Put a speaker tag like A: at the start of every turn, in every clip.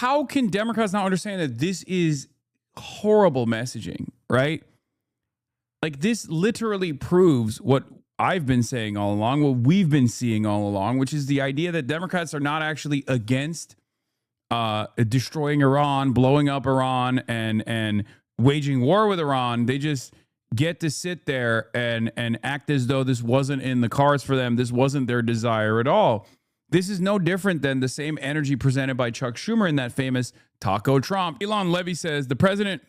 A: how can Democrats not understand that this is horrible messaging, right? Like, this literally proves what I've been saying all along, what we've been seeing all along, which is the idea that Democrats are not actually against destroying Iran, blowing up Iran, and waging war with Iran. They just get to sit there and act as though this wasn't in the cards for them. This wasn't their desire at all. This is no different than the same energy presented by Chuck Schumer in that famous Taco Trump. Elon Levy says if President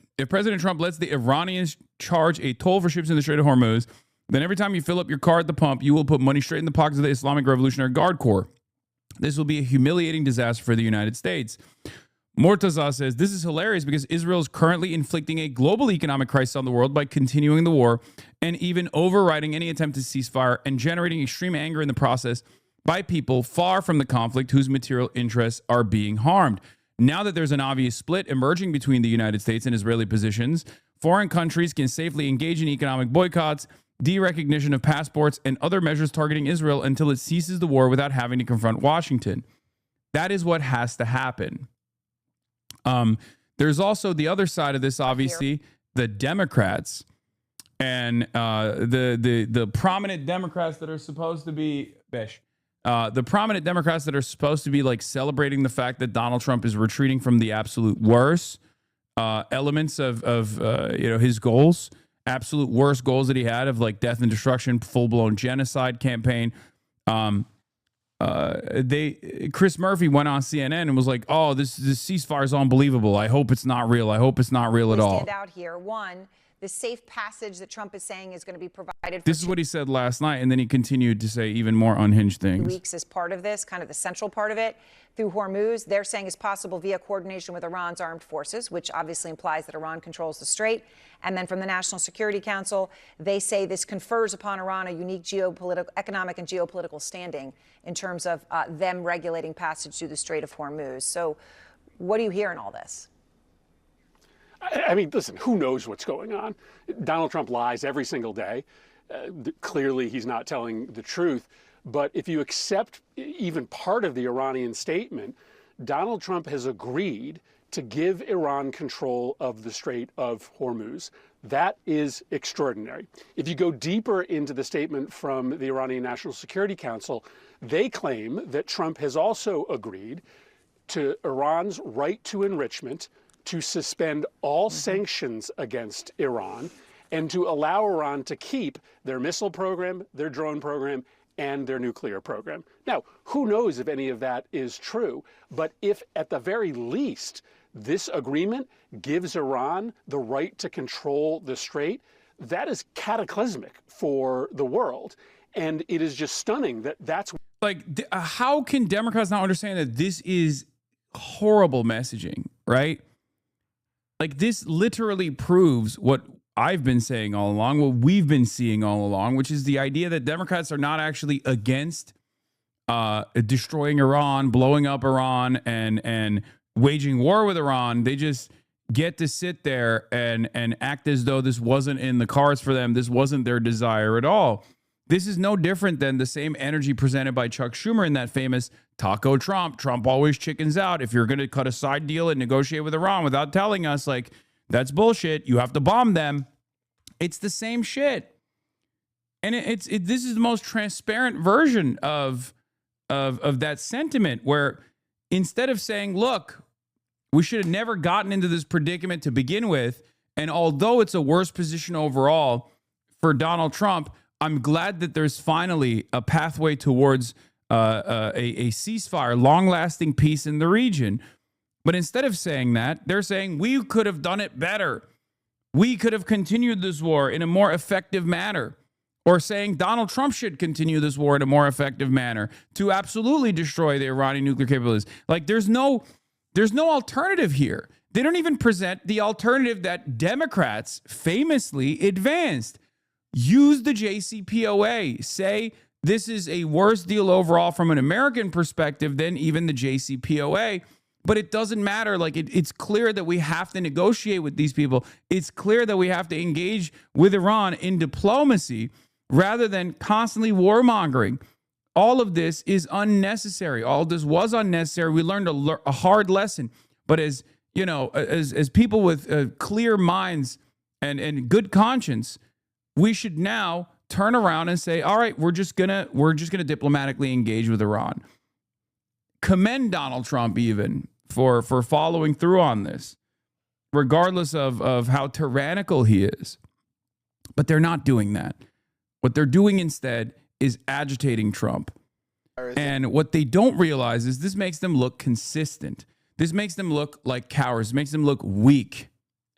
A: Trump lets the Iranians charge a toll for ships in the Strait of Hormuz, then every time you fill up your car at the pump, you will put money straight in the pockets of the Islamic Revolutionary Guard Corps. This will be a humiliating disaster for the United States. Mortaza says this is hilarious because Israel is currently inflicting a global economic crisis on the world by continuing the war and even overriding any attempt to ceasefire and generating extreme anger in the process by people far from the conflict whose material interests are being harmed. Now that there's an obvious split emerging between the United States and Israeli positions, foreign countries can safely engage in economic boycotts, derecognition of passports, and other measures targeting Israel until it ceases the war without having to confront Washington. That is what has to happen. There's also the other side of this, obviously, the Democrats and the prominent Democrats that are supposed to be like celebrating the fact that Donald Trump is retreating from the absolute worst elements of his goals, absolute worst goals that he had of like death and destruction, full-blown genocide campaign. Chris Murphy went on CNN and was like, "Oh, this ceasefire is unbelievable. I hope it's not real. I hope it's not real at all."
B: Stand out here. One, the safe passage that Trump is saying is going to be provided.
A: This is what he said last night, and then he continued to say even more unhinged things.
B: Weeks as part of this, kind of the central part of it, through Hormuz. They're saying is possible via coordination with Iran's armed forces, which obviously implies that Iran controls the strait. And then from the National Security Council, they say this confers upon Iran a unique economic and geopolitical standing in terms of them regulating passage through the Strait of Hormuz. So what do you hear in all this?
C: I mean, listen, who knows what's going on? Donald Trump lies every single day. Clearly, he's not telling the truth. But if you accept even part of the Iranian statement, Donald Trump has agreed to give Iran control of the Strait of Hormuz. That is extraordinary. If you go deeper into the statement from the Iranian National Security Council, they claim that Trump has also agreed to Iran's right to enrichment, to suspend all sanctions against Iran, and to allow Iran to keep their missile program, their drone program, and their nuclear program. Now, who knows if any of that is true, but if at the very least this agreement gives Iran the right to control the strait, that is cataclysmic for the world. And it is just stunning that that's...
A: Like, how can Democrats not understand that this is horrible messaging, right? Like, this literally proves what I've been saying all along, what we've been seeing all along, which is the idea that Democrats are not actually against destroying Iran, blowing up Iran, and waging war with Iran. They just get to sit there and act as though this wasn't in the cards for them. This wasn't their desire at all. This is no different than the same energy presented by Chuck Schumer in that famous Taco Trump. Trump always chickens out. If you're going to cut a side deal and negotiate with Iran without telling us, like, that's bullshit. You have to bomb them. It's the same shit. And this is the most transparent version of that sentiment, where instead of saying, look, we should have never gotten into this predicament to begin with, and although it's a worse position overall for Donald Trump, I'm glad that there's finally a pathway towards a ceasefire, long-lasting peace in the region. But instead of saying that, they're saying we could have done it better. We could have continued this war in a more effective manner. Or saying Donald Trump should continue this war in a more effective manner to absolutely destroy the Iranian nuclear capabilities. Like, there's no alternative here. They don't even present the alternative that Democrats famously advanced. Use the JCPOA. Say this is a worse deal overall from an American perspective than even the JCPOA. But it doesn't matter. Like, it's clear that we have to negotiate with these people. It's clear that we have to engage with Iran in diplomacy rather than constantly warmongering. All of this is unnecessary. All of this was unnecessary. We learned a hard lesson. But as you know, as people with clear minds and good conscience, we should now turn around and say, all right, we're just gonna diplomatically engage with Iran. Commend Donald Trump even for following through on this, regardless of how tyrannical he is. But they're not doing that. What they're doing instead is agitating Trump. And what they don't realize is this makes them look consistent. This makes them look like cowards, makes them look weak.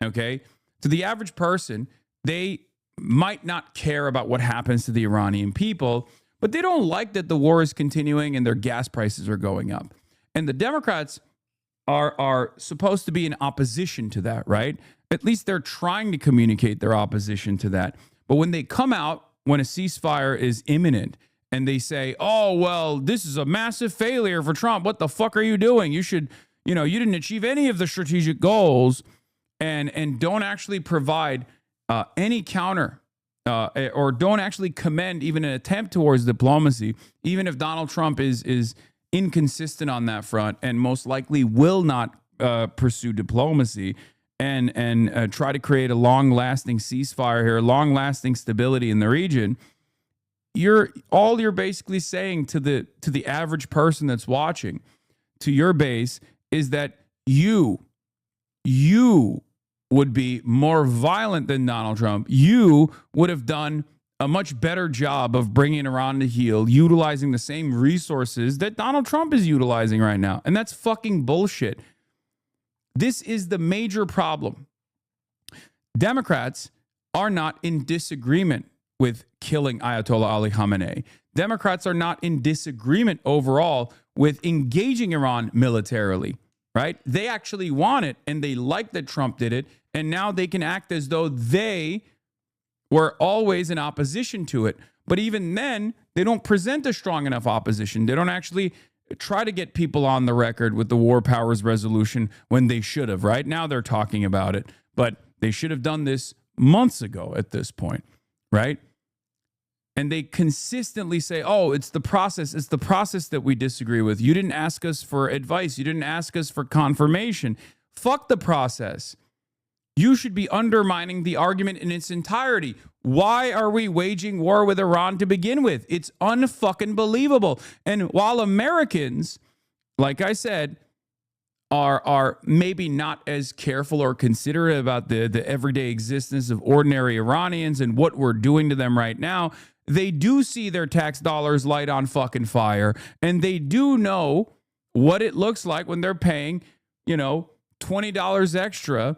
A: Okay? To the average person, they might not care about what happens to the Iranian people, but they don't like that the war is continuing and their gas prices are going up. And the Democrats are supposed to be in opposition to that, right? At least they're trying to communicate their opposition to that. But when they come out, when a ceasefire is imminent, and they say, oh, well, this is a massive failure for Trump. What the fuck are you doing? You should, you didn't achieve any of the strategic goals, and don't actually provide any counter or don't actually commend even an attempt towards diplomacy, even if Donald Trump is inconsistent on that front and most likely will not pursue diplomacy and try to create a long-lasting ceasefire here, long-lasting stability in the region. You're basically saying to the average person that's watching, to your base, is that you would be more violent than Donald Trump. You would have done a much better job of bringing Iran to heel, utilizing the same resources that Donald Trump is utilizing right now. And that's fucking bullshit. This is the major problem. Democrats are not in disagreement with killing Ayatollah Ali Khamenei. Democrats are not in disagreement overall with engaging Iran militarily, right? They actually want it, and they like that Trump did it, and now they can act as though they were always in opposition to it. But even then, they don't present a strong enough opposition. They don't actually try to get people on the record with the War Powers Resolution when they should have, right? Now they're talking about it, but they should have done this months ago at this point, right? And they consistently say, oh, it's the process that we disagree with. You didn't ask us for advice. You didn't ask us for confirmation. Fuck the process. You should be undermining the argument in its entirety. Why are we waging war with Iran to begin with? It's unfucking believable. And while Americans, like I said, are maybe not as careful or considerate about the everyday existence of ordinary Iranians and what we're doing to them right now, they do see their tax dollars light on fucking fire, and they do know what it looks like when they're paying, $20 extra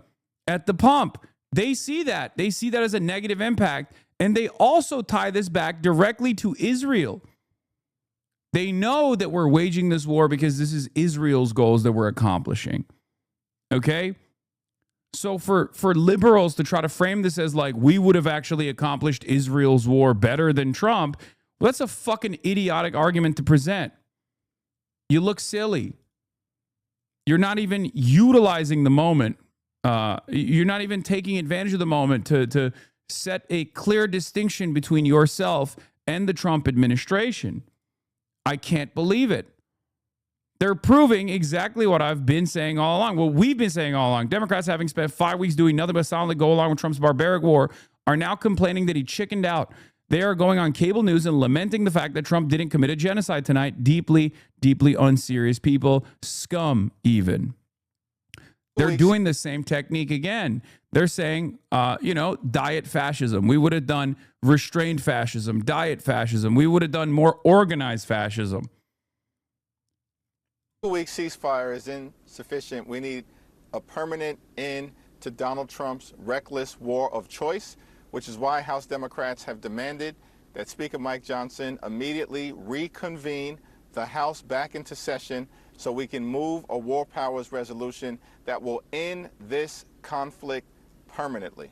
A: at the pump. They see that. They see that as a negative impact, and they also tie this back directly to Israel. They know that we're waging this war because this is Israel's goals that we're accomplishing. Okay? So for liberals to try to frame this as like we would have actually accomplished Israel's war better than Trump, well, that's a fucking idiotic argument to present. You look silly. You're not even utilizing the moment. You're not even taking advantage of the moment to set a clear distinction between yourself and the Trump administration. I can't believe it. They're proving exactly what I've been saying all along. What we've been saying all along. Democrats, having spent 5 weeks doing nothing but silently go along with Trump's barbaric war, are now complaining that he chickened out. They are going on cable news and lamenting the fact that Trump didn't commit a genocide tonight. Deeply, deeply unserious people. Scum, even. They're doing the same technique again. They're saying, diet fascism. We would have done restrained fascism, diet fascism. We would have done more organized fascism.
D: 2-week ceasefire is insufficient. We need a permanent end to Donald Trump's reckless war of choice, which is why House Democrats have demanded that Speaker Mike Johnson immediately reconvene the House back into session so we can move a war powers resolution that will end this conflict permanently.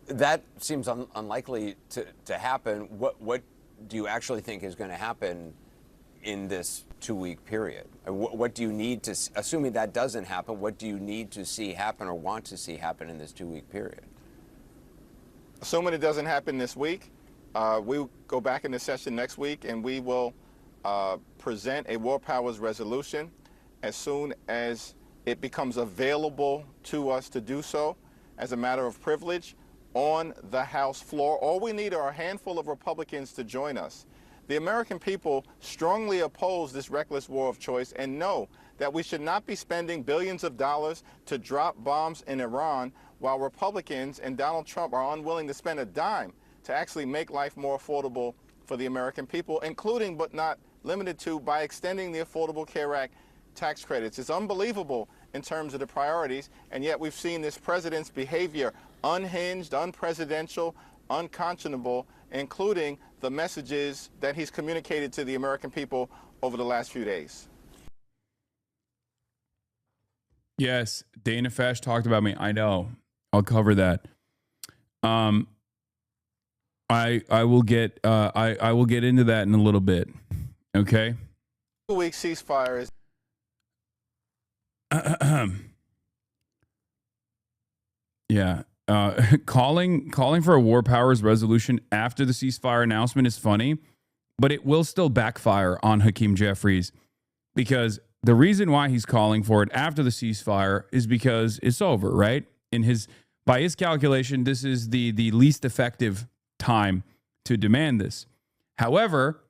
E: That seems unlikely to happen. What do you actually think is going to happen in this 2-week period? What do you need to, assuming that doesn't happen, what do you need to see happen or want to see happen in this 2-week period?
D: Assuming it doesn't happen this week, we'll go back into session next week and we will present a war powers resolution as soon as it becomes available to us to do so as a matter of privilege on the House floor. All we need are a handful of Republicans to join us. The American people strongly oppose this reckless war of choice and know that we should not be spending billions of dollars to drop bombs in Iran while Republicans and Donald Trump are unwilling to spend a dime to actually make life more affordable for the American people, including but not limited to by extending the Affordable Care Act tax credits. It's unbelievable in terms of the priorities, and yet we've seen this president's behavior unhinged, unpresidential, unconscionable, including the messages that he's communicated to the American people over the last few days.
A: Yes, Dana Fesh talked about me. I know. I'll cover that. I will get I will get into that in a little bit. Okay.
D: 2-week ceasefire is
A: yeah. Calling for a war powers resolution after the ceasefire announcement is funny, but it will still backfire on Hakeem Jeffries, because the reason why he's calling for it after the ceasefire is because it's over, right? By his calculation, this is the least effective time to demand this. However,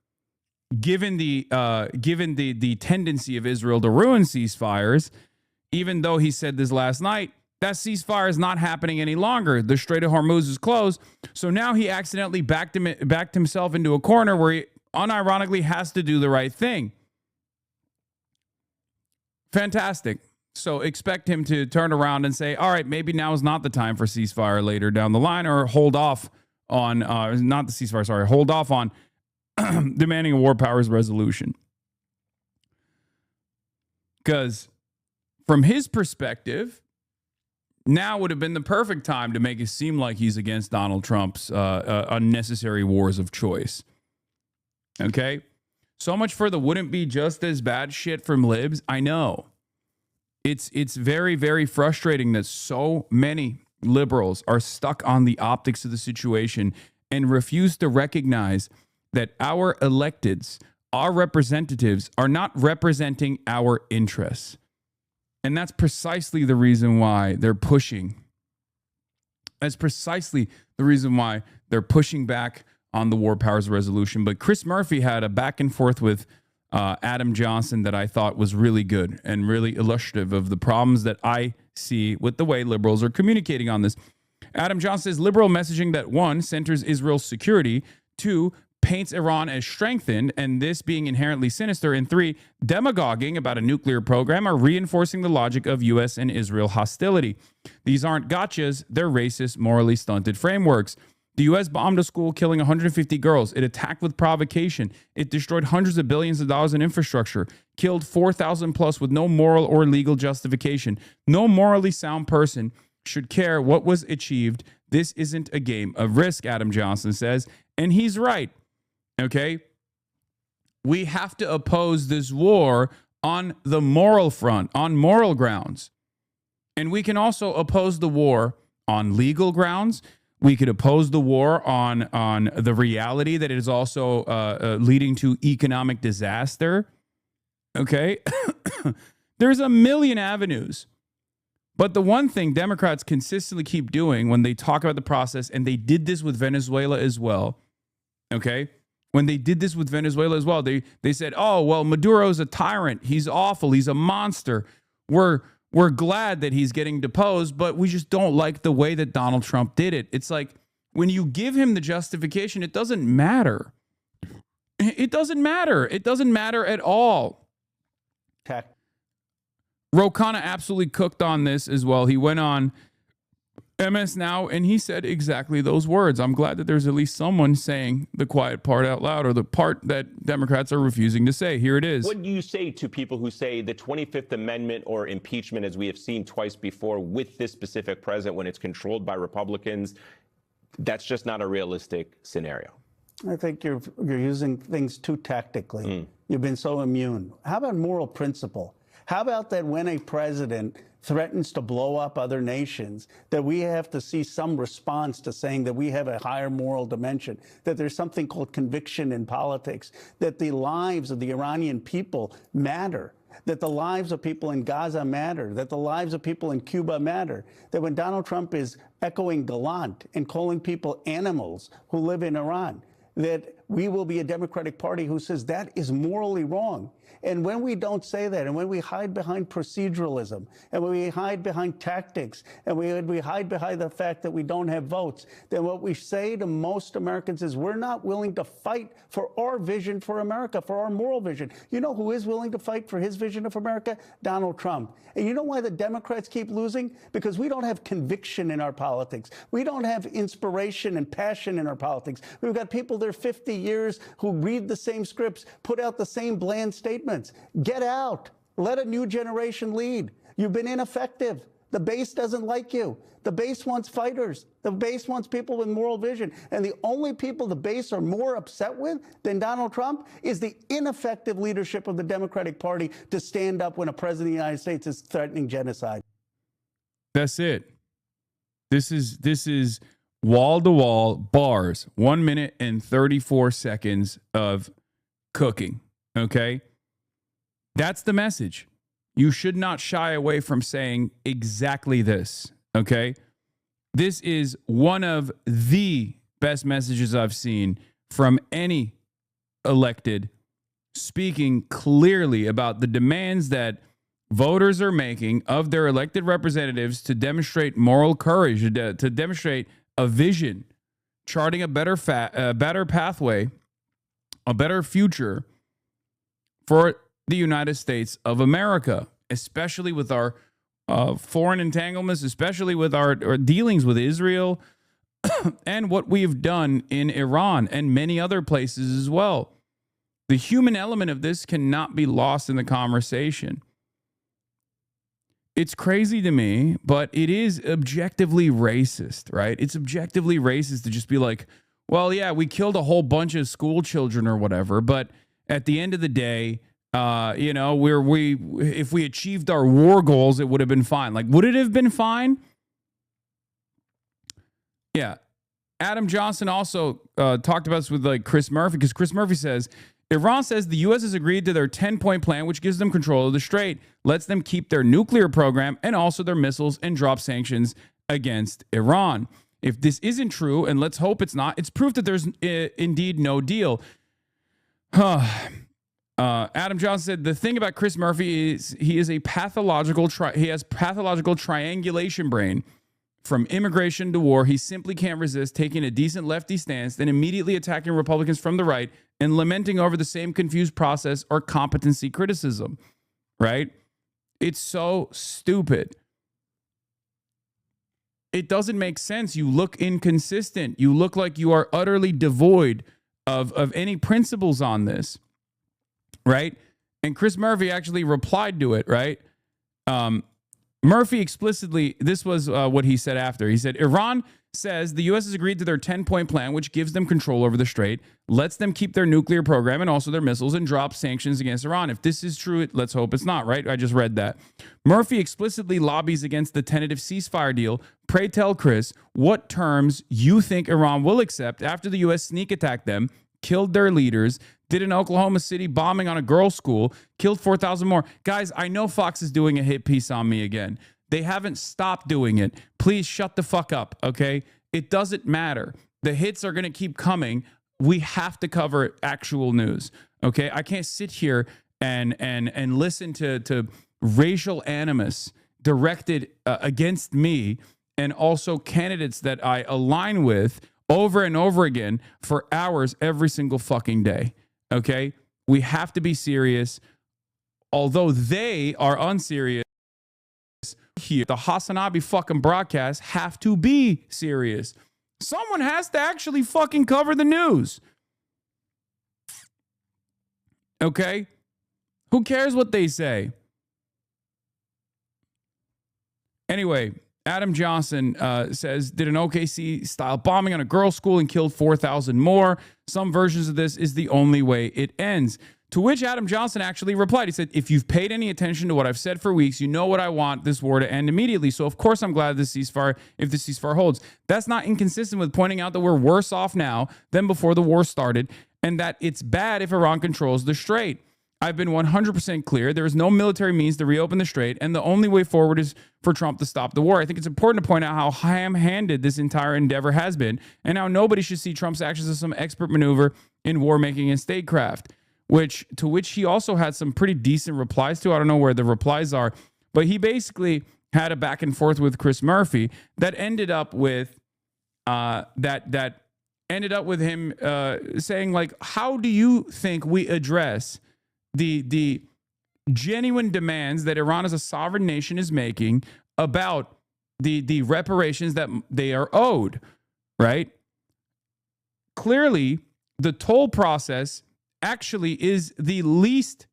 A: given the tendency of Israel to ruin ceasefires, even though he said this last night, that ceasefire is not happening any longer. The Strait of Hormuz is closed. So now he accidentally backed himself into a corner where he unironically has to do the right thing. Fantastic. So expect him to turn around and say, all right, maybe now is not the time for ceasefire later down the line, or hold off on, not the ceasefire, sorry, hold off on demanding a war powers resolution. Because from his perspective, now would have been the perfect time to make it seem like he's against Donald Trump's unnecessary wars of choice. Okay? So much for the wouldn't be just as bad shit from libs. I know. It's very, very frustrating that so many liberals are stuck on the optics of the situation and refuse to recognize that our electeds, our representatives, are not representing our interests. And that's precisely the reason why they're pushing. That's precisely the reason why they're pushing back on the war powers resolution. But Chris Murphy had a back and forth with Adam Johnson that I thought was really good and really illustrative of the problems that I see with the way liberals are communicating on this. Adam Johnson says liberal messaging that, 1, centers Israel's security, 2, paints Iran as strengthened, and this being inherently sinister, and 3, demagoguing about a nuclear program or reinforcing the logic of U.S. and Israel hostility. These aren't gotchas, they're racist, morally stunted frameworks. The U.S. bombed a school, killing 150 girls. It attacked with provocation. It destroyed hundreds of billions of dollars in infrastructure, killed 4,000 plus with no moral or legal justification. No morally sound person should care what was achieved. This isn't a game of risk, Adam Johnson says, and he's right. Okay? We have to oppose this war on the moral front, on moral grounds. And we can also oppose the war on legal grounds. We could oppose the war on the reality that it is also leading to economic disaster. Okay? There's a million avenues. But the one thing Democrats consistently keep doing when they talk about the process, and they did this with Venezuela as well, okay? When they did this with Venezuela as well, they said, oh, well, Maduro's a tyrant. He's awful. He's a monster. We're glad that he's getting deposed, but we just don't like the way that Donald Trump did it. It's like when you give him the justification, it doesn't matter. It doesn't matter. It doesn't matter at all.
F: Okay.
A: Khanna absolutely cooked on this as well. He went on MS Now and he said exactly those words. I'm glad that there's at least someone saying the quiet part out loud, or the part that Democrats are refusing to say. Here it is.
G: What do you say to people who say the 25th Amendment or impeachment, as we have seen twice before with this specific president, when it's controlled by Republicans, that's just not a realistic scenario?
F: I think you're using things too tactically. You've been so immune. How about moral principle? How about that when a president threatens to blow up other nations, that we have to see some response to saying that we have a higher moral dimension, that there's something called conviction in politics, that the lives of the Iranian people matter. that the lives of people in Gaza matter, that the lives of people in Cuba matter, that when Donald Trump is echoing Gallant and calling people animals who live in Iran, that we will be a Democratic Party who says that is morally wrong. And when we don't say that, and when we hide behind proceduralism, and when we hide behind tactics, and we hide behind the fact that we don't have votes, then what we say to most Americans is we're not willing to fight for our vision for America, for our moral vision. You know who is willing to fight for his vision of America? Donald Trump. And you know why the Democrats keep losing? Because we don't have conviction in our politics. We don't have inspiration and passion in our politics. We've got people there 50 years who read the same scripts, put out the same bland statements. Get out. Let a new generation lead. You've been ineffective. The base doesn't like you. The base wants fighters. The base wants people with moral vision. And the only people the base are more upset with than Donald Trump is the ineffective leadership of the Democratic Party to stand up when a president of the United States is threatening genocide.
A: That's it. This is wall-to-wall bars, 1 minute and 34 seconds of cooking, okay? That's the message. You should not shy away from saying exactly this, okay? This is one of the best messages I've seen from any elected, speaking clearly about the demands that voters are making of their elected representatives to demonstrate moral courage, to demonstrate a vision, charting a better pathway, a better future for the United States of America, especially with our foreign entanglements, especially with our dealings with Israel and what we've done in Iran and many other places as well. The human element of this cannot be lost in the conversation. It's crazy to me, but it is objectively racist, right? It's objectively racist to just be like, well, yeah, we killed a whole bunch of school children or whatever, but at the end of the day, you know, if we achieved our war goals, it would have been fine. Like, would it have been fine? Yeah. Adam Johnson also talked about this with like Chris Murphy, because Chris Murphy says, Iran says the U.S. has agreed to their 10-point plan, which gives them control of the strait, lets them keep their nuclear program and also their missiles, and drop sanctions against Iran. If this isn't true, and let's hope it's not, it's proof that there's indeed no deal. Adam Johnson said the thing about Chris Murphy is he is a pathological he has pathological triangulation brain. From immigration to war, he simply can't resist taking a decent lefty stance, then immediately attacking Republicans from the right and lamenting over the same confused process or competency criticism, right? It's so stupid. It doesn't make sense. You look inconsistent. You look like you are utterly devoid of any principles on this, right? And Chris Murphy actually replied to it, right? Murphy explicitly, this was what he said after. He said, Iran says the U.S. has agreed to their 10-point plan, which gives them control over the strait, lets them keep their nuclear program and also their missiles, and drop sanctions against Iran. If this is true, let's hope it's not, right? I just read that. Murphy explicitly lobbies against the tentative ceasefire deal. Pray tell Chris what terms you think Iran will accept after the U.S. sneak attacked them, killed their leaders, did an Oklahoma City bombing on a girls' school, killed 4,000 more. Guys, I know Fox is doing a hit piece on me again. They haven't stopped doing it. Please shut the fuck up, okay? It doesn't matter. The hits are going to keep coming. We have to cover actual news, okay? I can't sit here and listen to racial animus directed against me and also candidates that I align with over and over again for hours every single fucking day. Okay, we have to be serious. Although they are unserious, here the HasanAbi fucking broadcasts have to be serious. Someone has to actually fucking cover the news. Okay, who cares what they say? Anyway, Adam Johnson says, did an OKC-style bombing on a girls' school and killed 4,000 more. Some versions of this is the only way it ends. To which Adam Johnson actually replied. He said, if you've paid any attention to what I've said for weeks, you know what I want this war to end immediately. So, of course, I'm glad if the ceasefire holds. That's not inconsistent with pointing out that we're worse off now than before the war started, and that it's bad if Iran controls the strait. I've been 100% clear. There is no military means to reopen the strait, and the only way forward is for Trump to stop the war. I think it's important to point out how ham-handed this entire endeavor has been, and how nobody should see Trump's actions as some expert maneuver in war making and statecraft, to which he also had some pretty decent replies to. I don't know where the replies are, but he basically had a back and forth with Chris Murphy that ended up with him saying, like, how do you think we address the genuine demands that Iran as a sovereign nation is making about the reparations that they are owed, right? Clearly, the toll process actually is the least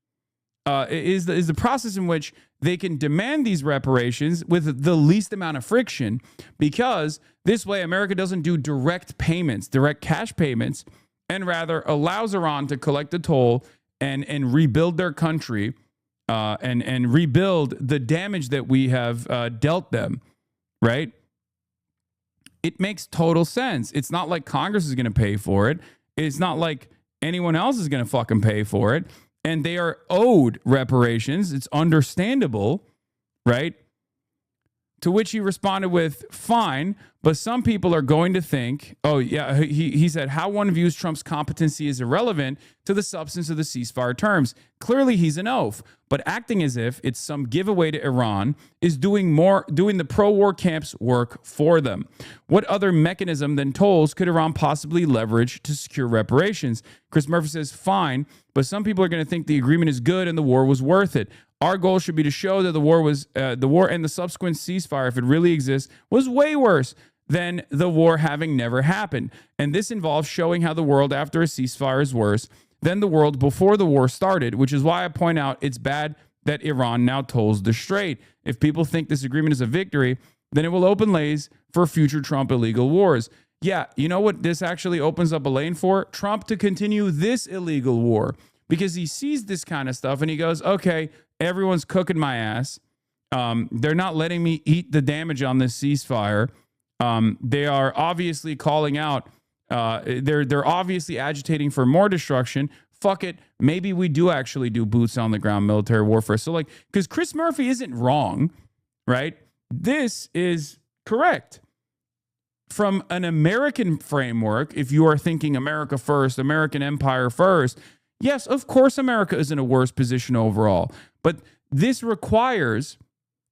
A: is the process in which they can demand these reparations with the least amount of friction, because this way America doesn't do direct cash payments, and rather allows Iran to collect the toll and rebuild their country and rebuild the damage that we have dealt them, right? It makes total sense. It's not like Congress is going to pay for it. It's not like anyone else is going to fucking pay for it. And they are owed reparations. It's understandable, right? To which he responded with, fine, but some people are going to think, oh, yeah, he said, how one views Trump's competency is irrelevant to the substance of the ceasefire terms. Clearly, he's an oaf, but acting as if it's some giveaway to Iran is doing the pro-war camps work for them. What other mechanism than tolls could Iran possibly leverage to secure reparations? Chris Murphy says, fine, but some people are going to think the agreement is good and the war was worth it. Our goal should be to show that the war and the subsequent ceasefire, if it really exists, was way worse than the war having never happened. And this involves showing how the world after a ceasefire is worse than the world before the war started, which is why I point out it's bad that Iran now tolls the strait. If people think this agreement is a victory, then it will open lanes for future Trump illegal wars. Yeah, you know what this actually opens up a lane for? Trump to continue this illegal war, because he sees this kind of stuff and he goes, okay, everyone's cooking my ass. They're not letting me eat the damage on this ceasefire. They are obviously calling out. They're obviously agitating for more destruction. Fuck it. Maybe we do actually do boots on the ground military warfare. So, like, because Chris Murphy isn't wrong, right? This is correct. From an American framework, if you are thinking America first, American empire first, yes, of course, America is in a worse position overall. But this requires,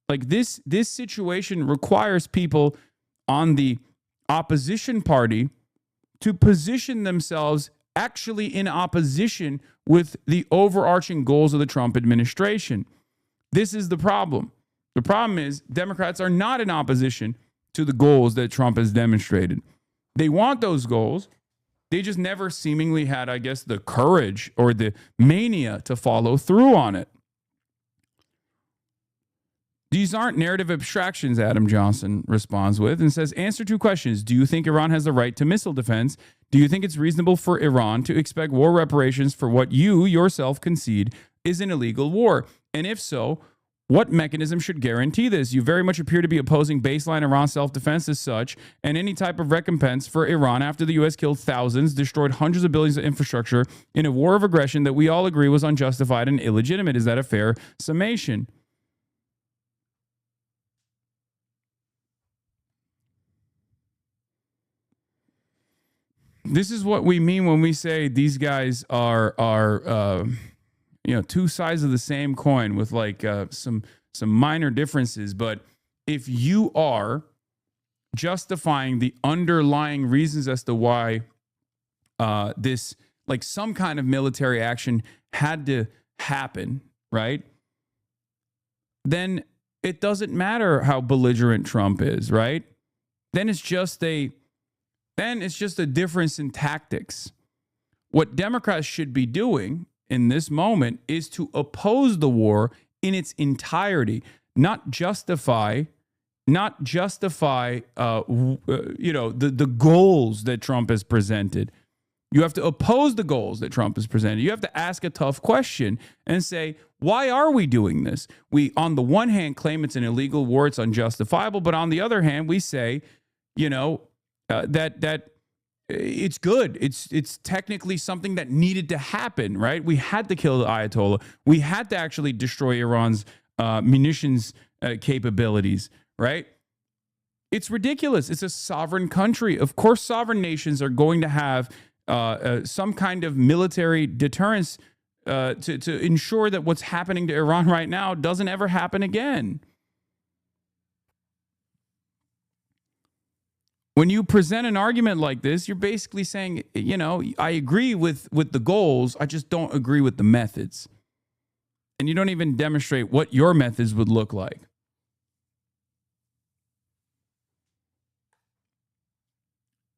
A: like, this situation requires people on the opposition party to position themselves actually in opposition with the overarching goals of the Trump administration. This is the problem. The problem is Democrats are not in opposition to the goals that Trump has demonstrated. They want those goals. They just never seemingly had, I guess, the courage or the mania to follow through on it. These aren't narrative abstractions, Adam Johnson responds with, and says, answer 2 questions. Do you think Iran has the right to missile defense? Do you think it's reasonable for Iran to expect war reparations for what you yourself concede is an illegal war? And if so, what mechanism should guarantee this? You very much appear to be opposing baseline Iran self-defense as such, and any type of recompense for Iran after the U.S. killed thousands, destroyed hundreds of billions of infrastructure in a war of aggression that we all agree was unjustified and illegitimate. Is that a fair summation? This is what we mean when we say these guys are two sides of the same coin with like some minor differences. But if you are justifying the underlying reasons as to why this, like, some kind of military action had to happen, right? Then it doesn't matter how belligerent Trump is, right? Then it's just a difference in tactics. What Democrats should be doing in this moment is to oppose the war in its entirety, not justify the goals that Trump has presented. You have to oppose the goals that Trump has presented. You have to ask a tough question and say, why are we doing this? We, on the one hand, claim it's an illegal war, it's unjustifiable, but on the other hand, we say, that it's good. It's technically something that needed to happen, right? We had to kill the Ayatollah. We had to actually destroy Iran's munitions capabilities, right? It's ridiculous. It's a sovereign country. Of course, sovereign nations are going to have some kind of military deterrence to ensure that what's happening to Iran right now doesn't ever happen again. When you present an argument like this, you're basically saying, you know, I agree with the goals, I just don't agree with the methods. And you don't even demonstrate what your methods would look like.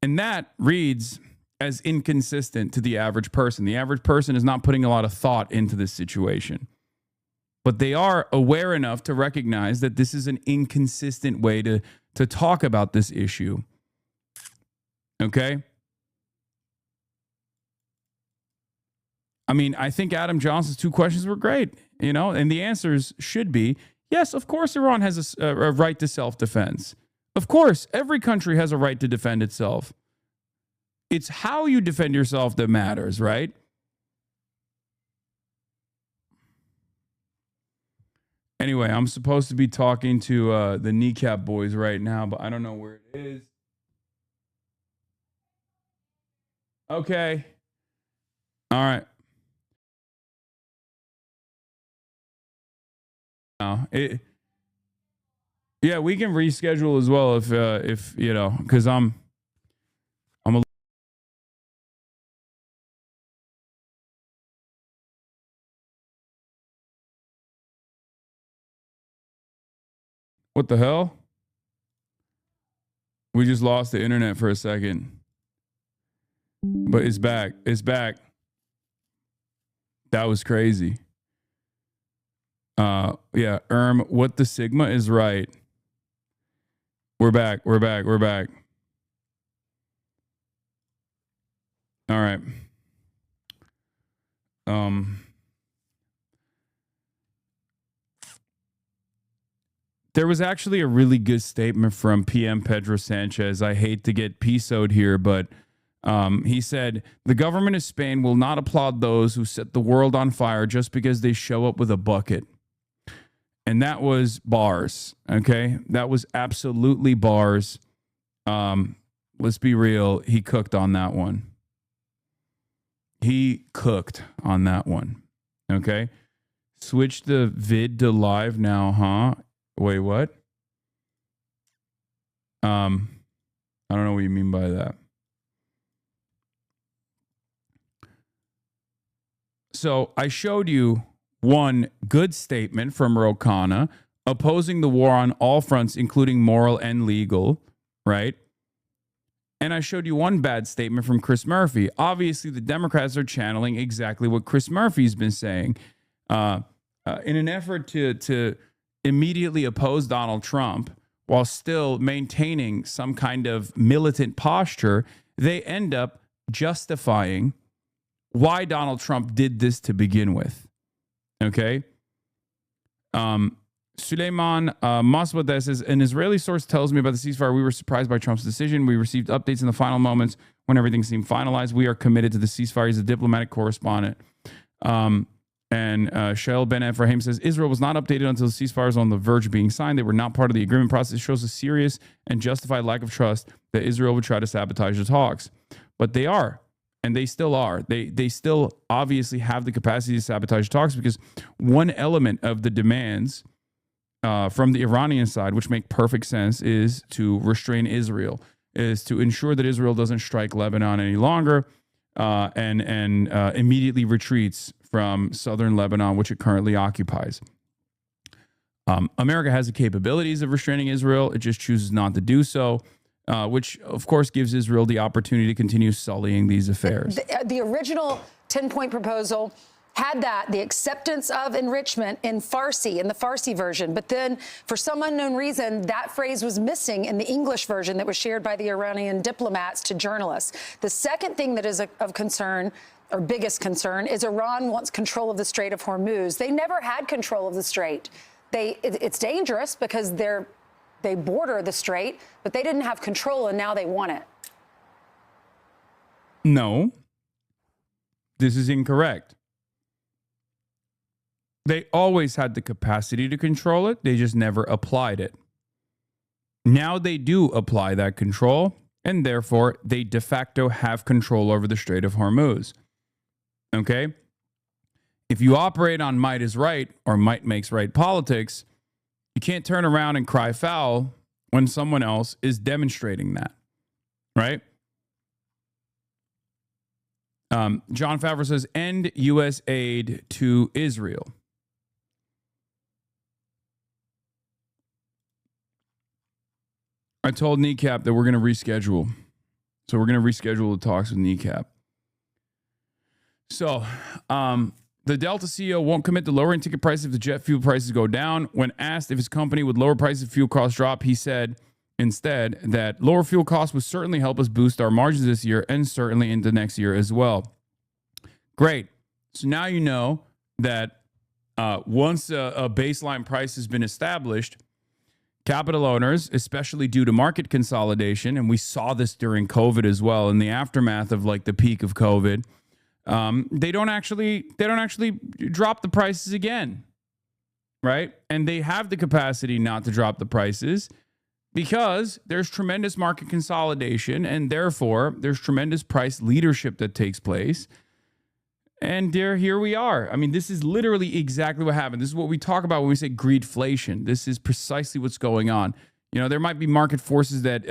A: And that reads as inconsistent to the average person. The average person is not putting a lot of thought into this situation. But they are aware enough to recognize that this is an inconsistent way to talk about this issue. Okay? I mean, I think Adam Johnson's 2 questions were great, you know, and the answers should be, yes, of course, Iran has a right to self-defense. Of course, every country has a right to defend itself. It's how you defend yourself that matters, right? Anyway, I'm supposed to be talking to the Kneecap Boys right now, but I don't know where it is. Okay. All right. Yeah, we can reschedule as well if you know, because I'm a. What the hell? We just lost the internet for a second. But it's back. It's back. That was crazy. Yeah, what the Sigma is right. We're back. We're back. We're back. All right. There was actually a really good statement from PM Pedro Sanchez. I hate to get PSO'd here, but he said, the government of Spain will not applaud those who set the world on fire just because they show up with a bucket. And that was bars, okay? That was absolutely bars. Let's be real. He cooked on that one. He cooked on that one, okay? Switch the vid to live now, huh? Wait, what? I don't know what you mean by that. So I showed you one good statement from Khanna opposing the war on all fronts, including moral and legal, right? And I showed you one bad statement from Chris Murphy. Obviously, the Democrats are channeling exactly what Chris Murphy's been saying. In an effort to immediately oppose Donald Trump while still maintaining some kind of militant posture, they end up justifying why Donald Trump did this to begin with. Okay? Suleiman Maswadeh says, an Israeli source tells me about the ceasefire. We were surprised by Trump's decision. We received updates in the final moments when everything seemed finalized. We are committed to the ceasefire. He's a diplomatic correspondent. And Shael Ben Ephraim says, Israel was not updated until the ceasefire was on the verge of being signed. They were not part of the agreement process. It shows a serious and justified lack of trust that Israel would try to sabotage the talks. But they are. And they still are. They still obviously have the capacity to sabotage talks, because one element of the demands from the Iranian side, which make perfect sense, is to restrain Israel, is to ensure that Israel doesn't strike Lebanon any longer and immediately retreats from southern Lebanon, which it currently occupies. America has the capabilities of restraining Israel. It just chooses not to do so. Which, of course, gives Israel the opportunity to continue sullying these affairs.
H: The original 10-point proposal had the acceptance of enrichment in Farsi, in the Farsi version. But then, for some unknown reason, that phrase was missing in the English version that was shared by the Iranian diplomats to journalists. The second thing that is of concern, or biggest concern, is Iran wants control of the Strait of Hormuz. They never had control of the Strait. It's dangerous because they border the strait, but they didn't have control, and now they want it.
A: No, this is incorrect. They always had the capacity to control it. They just never applied it. Now they do apply that control, and therefore they de facto have control over the Strait of Hormuz. Okay? If you operate on might is right or might makes right politics, you can't turn around and cry foul when someone else is demonstrating that. Right? John Favreau says, end U.S. aid to Israel. I told Kneecap that we're going to reschedule. So we're going to reschedule the talks with Kneecap. So the Delta CEO won't commit to lowering ticket prices if the jet fuel prices go down. When asked if his company would lower prices if fuel costs drop, he said instead that lower fuel costs would certainly help us boost our margins this year and certainly into next year as well. Great. So now you know that once a baseline price has been established, capital owners, especially due to market consolidation, and we saw this during COVID as well, in the aftermath of like the peak of COVID, they don't actually drop the prices again, right? And they have the capacity not to drop the prices because there's tremendous market consolidation, and therefore there's tremendous price leadership that takes place. And here we are. I mean, this is literally exactly what happened. This is what we talk about when we say greedflation. This is precisely what's going on. You know, there might be market forces that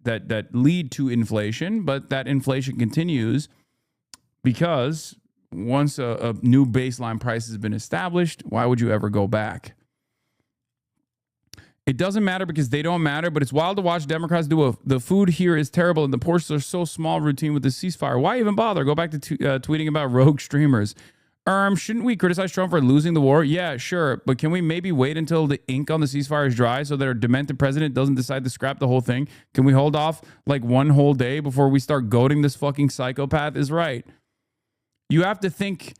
A: that lead to inflation, but that inflation continues because once a new baseline price has been established, why would you ever go back? It doesn't matter because they don't matter, but it's wild to watch Democrats do the food here is terrible and the portions are so small routine with the ceasefire. Why even bother? Go back to tweeting about rogue streamers. Shouldn't we criticize Trump for losing the war? Yeah, sure. But can we maybe wait until the ink on the ceasefire is dry so that our demented president doesn't decide to scrap the whole thing? Can we hold off like one whole day before we start goading this fucking psychopath is right? You have to think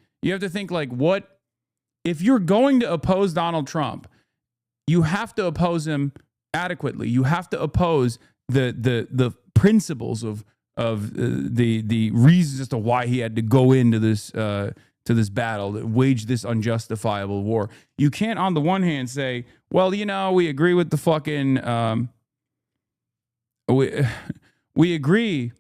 A: like, what if you're going to oppose Donald Trump? You have to oppose him adequately. You have to oppose the principles of the reasons as to why he had to go into this battle, wage this unjustifiable war. You can't, on the one hand, say, well, you know, we agree with the fucking we agree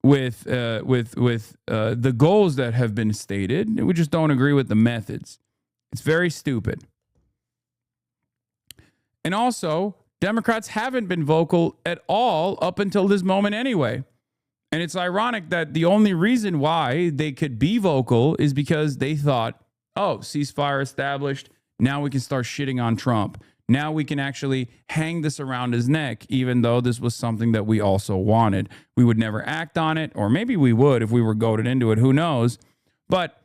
A: with the goals that have been stated. We just don't agree with the methods. It's very stupid. And also, Democrats haven't been vocal at all up until this moment anyway. And it's ironic that the only reason why they could be vocal is because they thought, oh, ceasefire established. Now we can start shitting on Trump. Now we can actually hang this around his neck, even though this was something that we also wanted. We would never act on it, or maybe we would if we were goaded into it. Who knows? But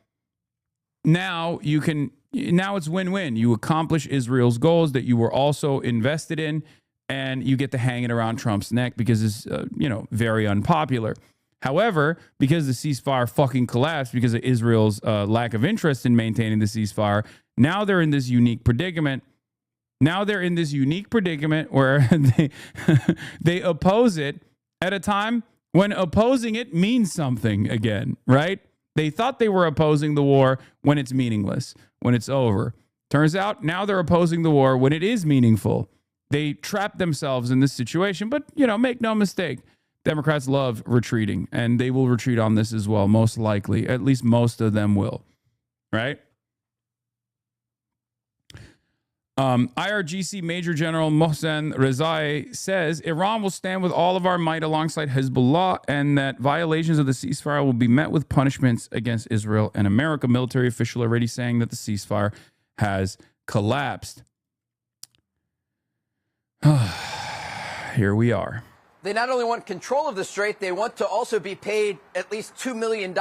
A: now it's win-win. You accomplish Israel's goals that you were also invested in, and you get to hang it around Trump's neck because it's, very unpopular. However, because the ceasefire fucking collapsed because of Israel's lack of interest in maintaining the ceasefire, now they're in this unique predicament. Where they oppose it at a time when opposing it means something again, right? They thought they were opposing the war when it's meaningless, when it's over. Turns out now they're opposing the war when it is meaningful. They trap themselves in this situation, but, make no mistake. Democrats love retreating, and they will retreat on this as well, most likely. At least most of them will, right? IRGC Major General Mohsen Rezai says Iran will stand with all of our might alongside Hezbollah, and that violations of the ceasefire will be met with punishments against Israel. An American military official already saying that the ceasefire has collapsed. Here we are.
I: They not only want control of the strait, they want to also be paid at least $2 million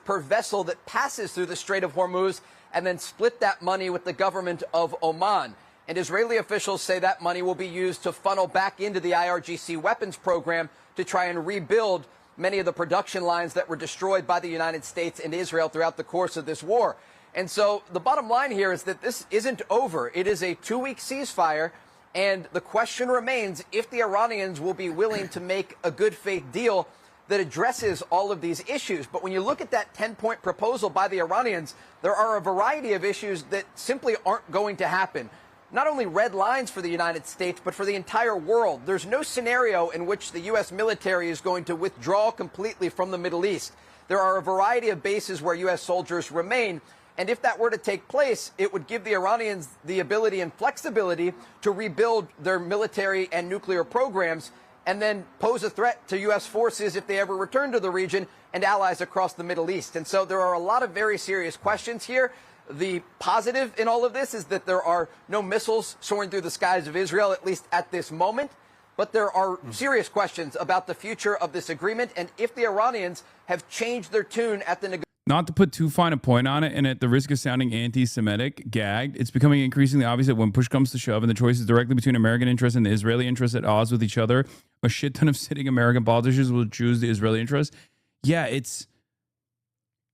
I: per vessel that passes through the Strait of Hormuz, and then split that money with the government of Oman. And Israeli officials say that money will be used to funnel back into the IRGC weapons program to try and rebuild many of the production lines that were destroyed by the United States and Israel throughout the course of this war. And so the bottom line here is that this isn't over. It is a 2-week ceasefire, and the question remains if the Iranians will be willing to make a good faith deal that addresses all of these issues. But when you look at that 10-point proposal by the Iranians, there are a variety of issues that simply aren't going to happen. Not only red lines for the United States, but for the entire world. There's no scenario in which the U.S. military is going to withdraw completely from the Middle East. There are a variety of bases where U.S. soldiers remain. And if that were to take place, it would give the Iranians the ability and flexibility to rebuild their military and nuclear programs and then pose a threat to U.S. forces if they ever return to the region and allies across the Middle East. And so there are a lot of very serious questions here. The positive in all of this is that there are no missiles soaring through the skies of Israel, at least at this moment. But there are serious questions about the future of this agreement and if the Iranians have changed their tune at the negotiations.
A: Not to put too fine a point on it, and at the risk of sounding anti-Semitic, gagged, it's becoming increasingly obvious that when push comes to shove and the choice is directly between American interests and the Israeli interests at odds with each other, a shit ton of sitting American politicians will choose the Israeli interests. Yeah, it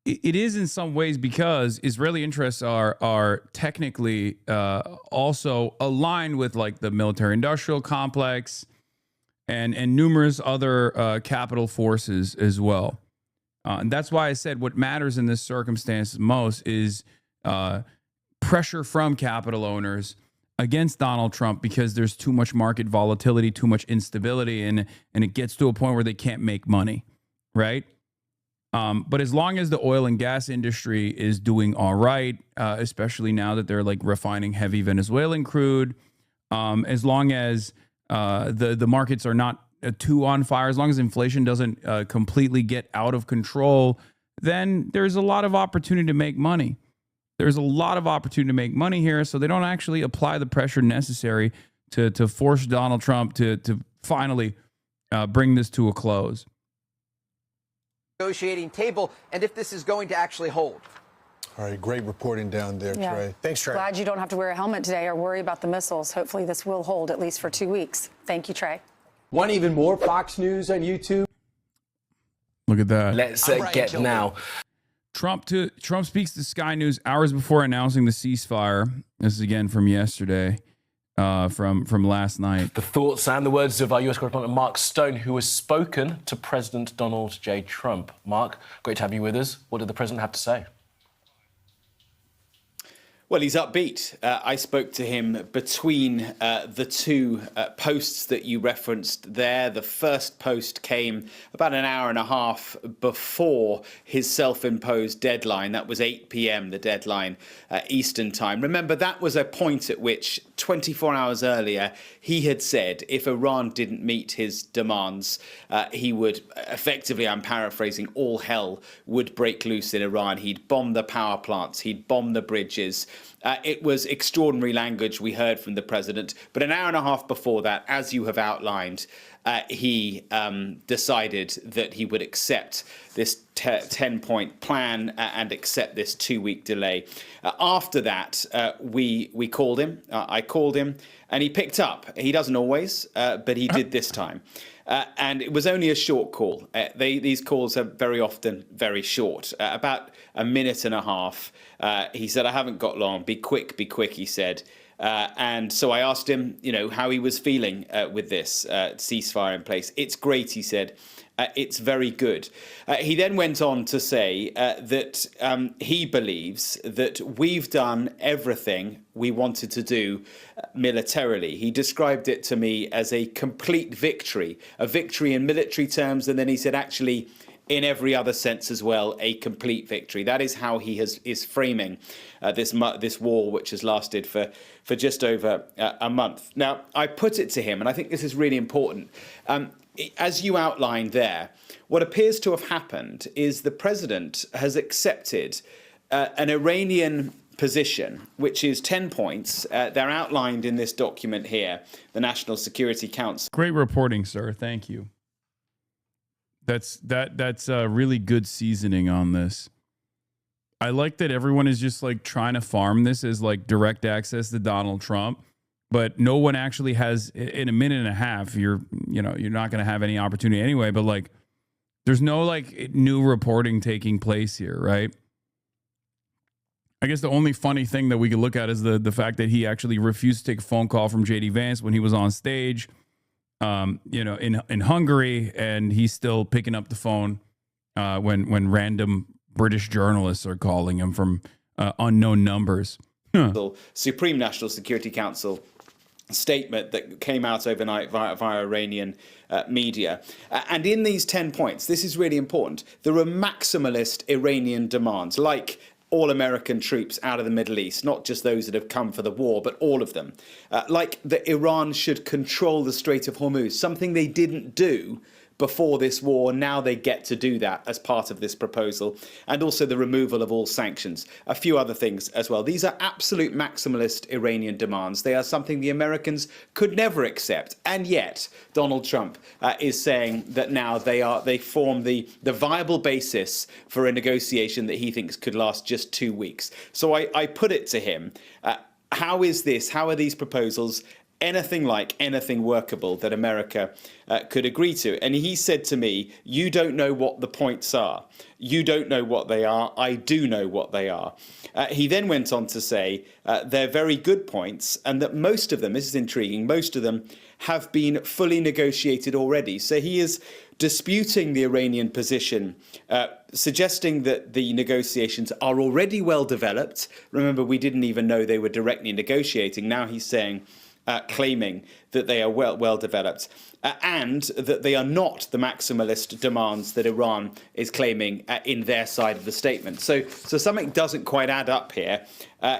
A: is in some ways because Israeli interests are technically also aligned with like the military-industrial complex and numerous other capital forces as well. And that's why I said what matters in this circumstance most is pressure from capital owners against Donald Trump because there's too much market volatility, too much instability, and it gets to a point where they can't make money, right? But as long as the oil and gas industry is doing all right, especially now that they're like refining heavy Venezuelan crude, as long as the markets are not too on fire, as long as inflation doesn't completely get out of control, then there's a lot of opportunity to make money. There's a lot of opportunity to make money here, so they don't actually apply the pressure necessary to force Donald Trump to finally bring this to a close.
I: Negotiating table and if this is going to actually hold.
J: All right, great reporting down there, Trey. Thanks, Trey.
H: Glad you don't have to wear a helmet today or worry about the missiles. Hopefully this will hold at least for 2 weeks. Thank you, Trey.
K: Want even more Fox News on YouTube?
A: Look at that.
K: Let's get now.
A: Trump speaks to Sky News hours before announcing the ceasefire. This is again from yesterday, from last night.
K: The thoughts and the words of our U.S. correspondent Mark Stone, who has spoken to President Donald J. Trump. Mark, great to have you with us. What did the president have to say?
L: Well, he's upbeat. I spoke to him between the two posts that you referenced there. The first post came about an hour and a half before his self-imposed deadline. That was 8 p.m., the deadline, Eastern time. Remember, that was a point at which 24 hours earlier, he had said if Iran didn't meet his demands, he would effectively, I'm paraphrasing, all hell would break loose in Iran. He'd bomb the power plants. He'd bomb the bridges. It was extraordinary language we heard from the president. But an hour and a half before that, as you have outlined, he decided that he would accept this 10-point plan and accept this 2-week delay. After that, we called him. I called him, and he picked up. He doesn't always, but he did this time. And it was only a short call. These calls are very often very short, about a minute and a half. He said, I haven't got long. Be quick, he said. And so I asked him, how he was feeling with this ceasefire in place. It's great, he said. It's very good. He then went on to say that he believes that we've done everything we wanted to do militarily. He described it to me as a complete victory, a victory in military terms. And then he said, actually, in every other sense as well, a complete victory. That is how he is framing this war, which has lasted for just over a month. Now, I put it to him, and I think this is really important. As you outlined there, what appears to have happened is the president has accepted an Iranian position, which is 10 points. They're outlined in this document here, the National Security Council.
A: Great reporting, sir. Thank you. That's really good seasoning on this. I like that everyone is just like trying to farm this as like direct access to Donald Trump, but no one actually has. In a minute and a half, you're not going to have any opportunity anyway. But like, there's no like new reporting taking place here, right? I guess the only funny thing that we could look at is the fact that he actually refused to take a phone call from JD Vance when he was on stage. in Hungary, and he's still picking up the phone when random British journalists are calling him from unknown numbers.
L: Supreme National Security Council statement that came out overnight via Iranian media. And in these 10 points, this is really important, there are maximalist Iranian demands, like all American troops out of the Middle East, not just those that have come for the war, but all of them. Like that Iran should control the Strait of Hormuz, something they didn't do before this war. Now they get to do that as part of this proposal, and also the removal of all sanctions. A few other things as well. These are absolute maximalist Iranian demands. They are something the Americans could never accept, and yet Donald Trump is saying that now they form the viable basis for a negotiation that he thinks could last just 2 weeks. So I put it to him, how is this? How are these proposals anything like anything workable that America could agree to? And he said to me, you don't know what the points are. You don't know what they are. I do know what they are. He then went on to say they're very good points, and that most of them, this is intriguing, most of them have been fully negotiated already. So he is disputing the Iranian position, suggesting that the negotiations are already well developed. Remember, we didn't even know they were directly negotiating. Now he's saying, claiming that they are well developed, and that they are not the maximalist demands that Iran is claiming in their side of the statement. So something doesn't quite add up here.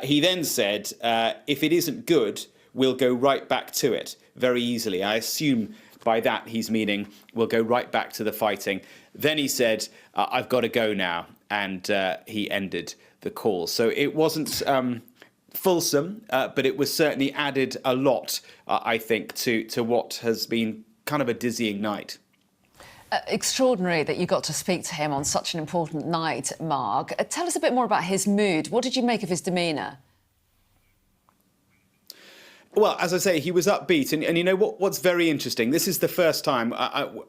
L: He then said, if it isn't good, we'll go right back to it very easily. I assume by that he's meaning we'll go right back to the fighting. Then he said, I've got to go now, and he ended the call. So it wasn't fulsome, but it was certainly added a lot, I think, to what has been kind of a dizzying night.
M: Extraordinary that you got to speak to him on such an important night, Mark. Tell us a bit more about his mood. What did you make of his demeanour?
L: Well, as I say, he was upbeat. And you know what's very interesting? This is the first time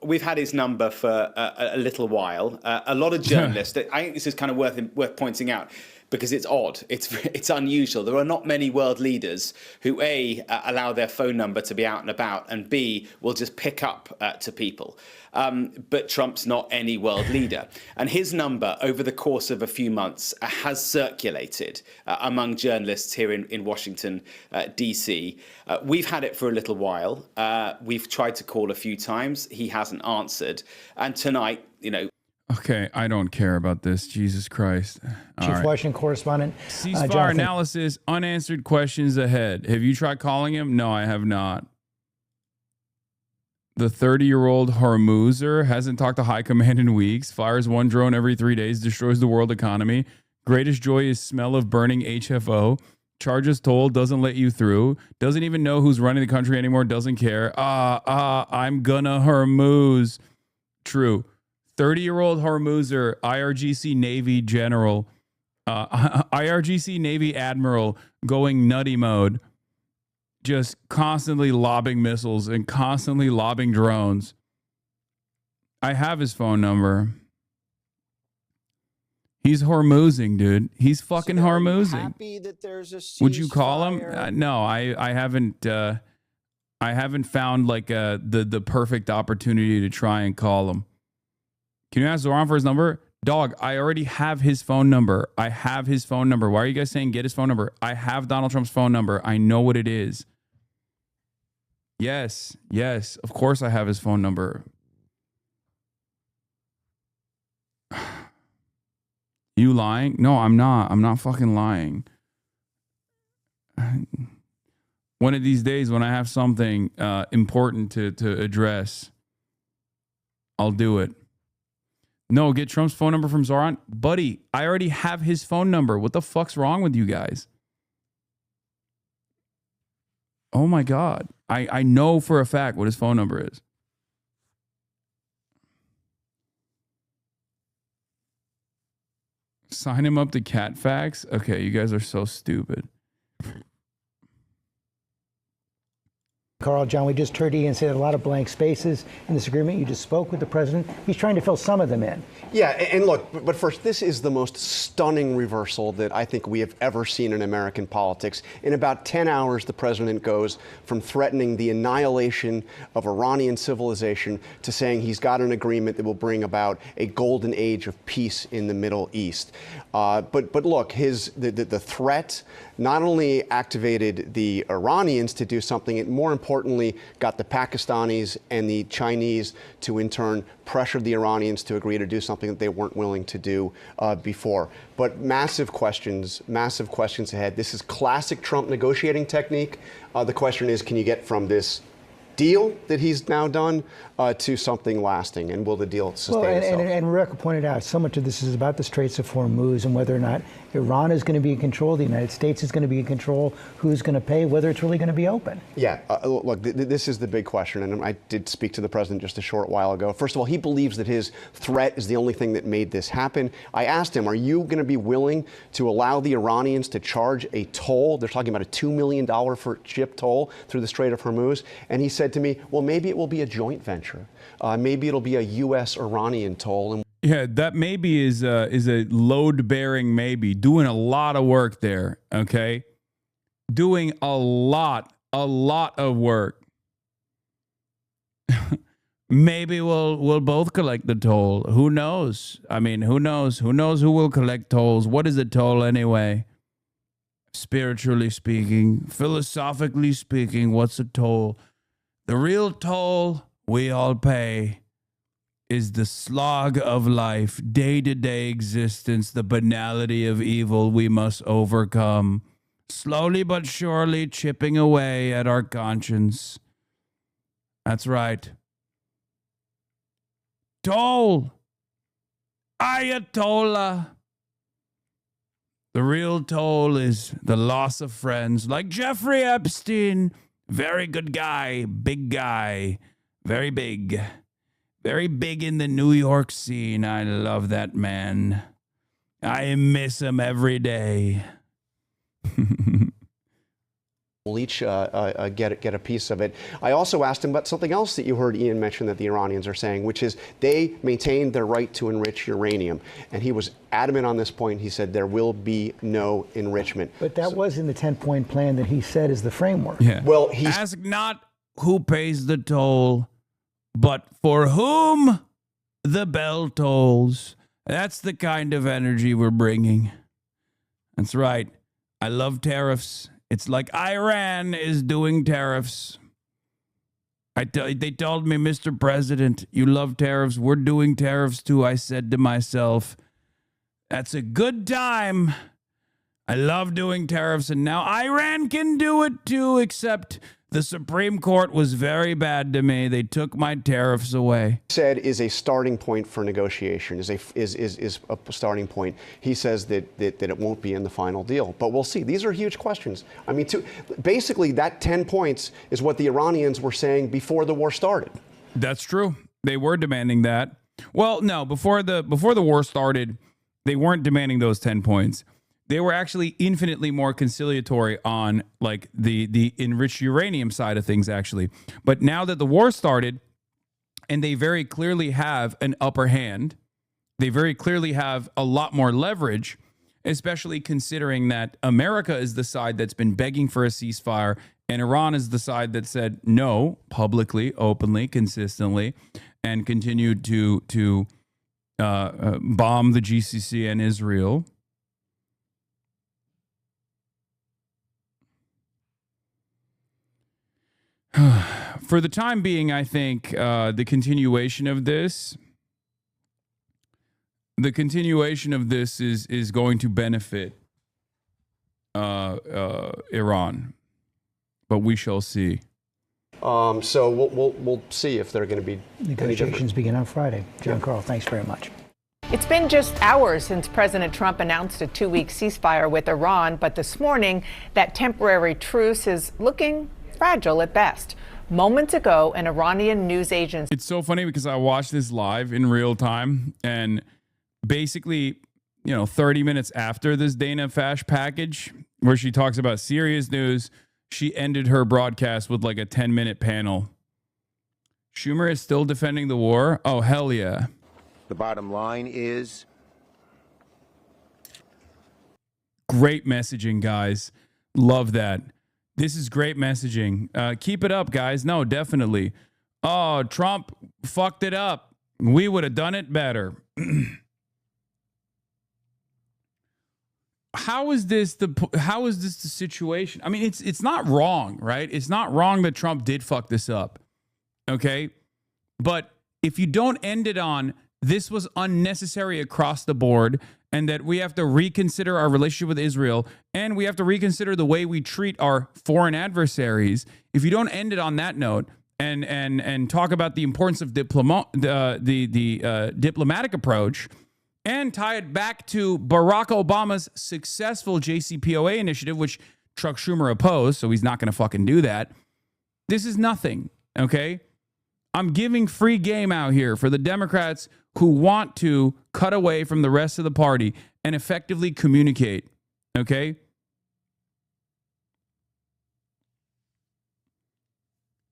L: we've had his number for a little while. A lot of journalists, I think this is kind of worth pointing out, because it's odd, it's unusual. There are not many world leaders who A, allow their phone number to be out and about, and B, will just pick up to people. But Trump's not any world leader. And his number over the course of a few months has circulated among journalists here in Washington, DC. We've had it for a little while. We've tried to call a few times. He hasn't answered. And tonight,
A: Okay, I don't care about this. Jesus Christ.
N: Chief Washington correspondent.
A: Ceasefire analysis, unanswered questions ahead. Have you tried calling him? No, I have not. The 30-year-old Hormuzer hasn't talked to high command in weeks, fires one drone every 3 days, destroys the world economy. Greatest joy is smell of burning HFO. Charges toll, doesn't let you through. Doesn't even know who's running the country anymore, doesn't care. I'm gonna Hormuz. True. 30-year-old Hormuzer, IRGC Navy General, IRGC Navy Admiral going nutty mode, just constantly lobbing missiles and constantly lobbing drones. I have his phone number. He's Hormuzing, dude. He's fucking Hormuzing.
O: Happy that there's a ceasefire?
A: Would you call him? No, I haven't. I haven't found like the perfect opportunity to try and call him. Can you ask Zoran for his number? Dog, I already have his phone number. I have his phone number. Why are you guys saying get his phone number? I have Donald Trump's phone number. I know what it is. Yes, of course I have his phone number. You lying? No, I'm not. I'm not fucking lying. One of these days when I have something important to address, I'll do it. No, get Trump's phone number from Zoran. Buddy, I already have his phone number. What the fuck's wrong with you guys? Oh my God. I know for a fact what his phone number is. Sign him up to Catfax? Okay, you guys are so stupid.
N: Carl, John, we just heard Ian say that a lot of blank spaces in this agreement. You just spoke with the president. He's trying to fill some of them in.
O: Yeah, and look, but first, this is the most stunning reversal that I think we have ever seen in American politics. In about 10 hours, the president goes from threatening the annihilation of Iranian civilization to saying he's got an agreement that will bring about a golden age of peace in the Middle East. But look, the threat not only activated the Iranians to do something, it more importantly got the Pakistanis and the Chinese to in turn pressure the Iranians to agree to do something that they weren't willing to do before. But massive questions ahead. This is classic Trump negotiating technique. The question is, can you get from this deal that he's now done to something lasting, and will the deal sustain itself?
N: And Rebecca pointed out, so much of this is about the Straits of Hormuz and whether or not Iran is going to be in control, the United States is going to be in control, who's going to pay, whether it's really going to be open.
O: Yeah, look, this is the big question, and I did speak to the president just a short while ago. First of all, he believes that his threat is the only thing that made this happen. I asked him, are you going to be willing to allow the Iranians to charge a toll? They're talking about a $2 million for ship toll through the Strait of Hormuz. And he said to me, well, maybe it will be a joint venture. Maybe it'll be a U.S.-Iranian toll. And
A: yeah, that maybe is a load-bearing maybe. Doing a lot of work there, okay? Doing a lot of work. Maybe we'll both collect the toll. Who knows? I mean, who knows? Who knows who will collect tolls? What is a toll anyway? Spiritually speaking, philosophically speaking, what's a toll? The real toll we all pay is the slog of life, day-to-day existence, the banality of evil we must overcome, slowly but surely chipping away at our conscience. That's right. Toll. Ayatollah. The real toll is the loss of friends like Jeffrey Epstein. Very good guy, very big. Very big in the New York scene. I love that man. I miss him every day.
O: we'll each get a piece of it. I also asked him about something else that you heard Ian mention that the Iranians are saying, which is they maintain their right to enrich uranium. And he was adamant on this point. He said there will be no enrichment.
N: But that was in the 10-point plan that he said is the framework.
A: Yeah.
O: Well,
A: ask not who pays the toll, but for whom the bell tolls. That's the kind of energy we're bringing. That's right. I love tariffs. It's like Iran is doing tariffs. They told me, Mr. President, you love tariffs. We're doing tariffs too. I said to myself, that's a good time. I love doing tariffs, and now Iran can do it too, except the Supreme Court was very bad to me. They took my tariffs away.
O: Said is a starting point for negotiation, is a starting point. He says that it won't be in the final deal, but we'll see. These are huge questions. I mean, basically that 10 points is what the Iranians were saying before the war started.
A: That's true. They were demanding that. Well, no, before the war started, they weren't demanding those 10 points. They were actually infinitely more conciliatory on like the enriched uranium side of things, actually. But now that the war started and they very clearly have an upper hand, they very clearly have a lot more leverage, especially considering that America is the side that's been begging for a ceasefire and Iran is the side that said no publicly, openly, consistently, and continued to bomb the GCC and Israel. For the time being, I think the continuation of this is going to benefit Iran, but we shall see.
O: So we'll see if they're going to be
N: negotiations begin on Friday. John Carl, thanks very much.
P: It's been just hours since President Trump announced a 2-week ceasefire with Iran, but this morning that temporary truce is looking fragile at best. Moments ago, an Iranian news agency...
A: It's so funny because I watched this live in real time, and basically, 30 minutes after this Dana Fash package, where she talks about serious news, she ended her broadcast with like a 10-minute panel. Schumer is still defending the war? Oh, hell yeah.
Q: The bottom line is...
A: Great messaging, guys. Love that. This is great messaging. Keep it up, guys. No, definitely. Oh, Trump fucked it up. We would have done it better. How is this the situation? I mean, it's not wrong, right? It's not wrong that Trump did fuck this up. Okay? But if you don't end it on this was unnecessary across the board and that we have to reconsider our relationship with Israel and we have to reconsider the way we treat our foreign adversaries, if you don't end it on that note and talk about the importance of diplomatic approach and tie it back to Barack Obama's successful JCPOA initiative, which Chuck Schumer opposed, so he's not going to fucking do that. This is nothing, okay? I'm giving free game out here for the Democrats who want to cut away from the rest of the party and effectively communicate, okay?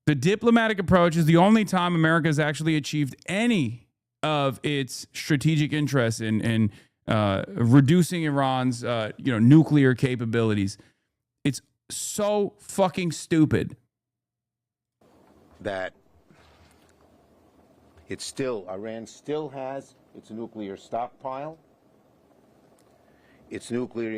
A: The diplomatic approach is the only time America has actually achieved any of its strategic interests in reducing Iran's nuclear capabilities. It's so fucking stupid.
Q: That Iran still has its nuclear stockpile, its nuclear